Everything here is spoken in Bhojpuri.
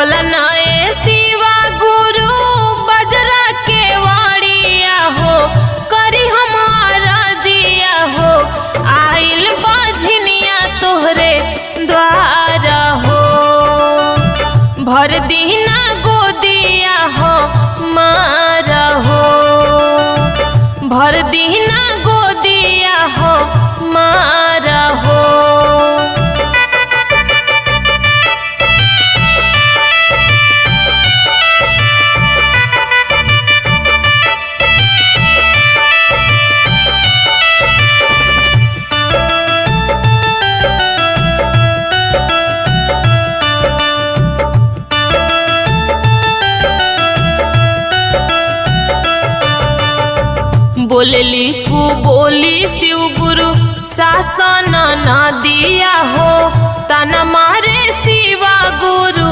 खोला नए शिवा गुरु बजरा के वाड़िया हो, करी हमारा जिया हो, आइल बाझनिया तोहरे द्वारा हो। भर दीना गोदिया हो मारा हो, भर दीना गोदिया हो मारा हो। बोलली कु बोली शिव गुरु शासन न दिया हो, तना मारे शिवा गुरु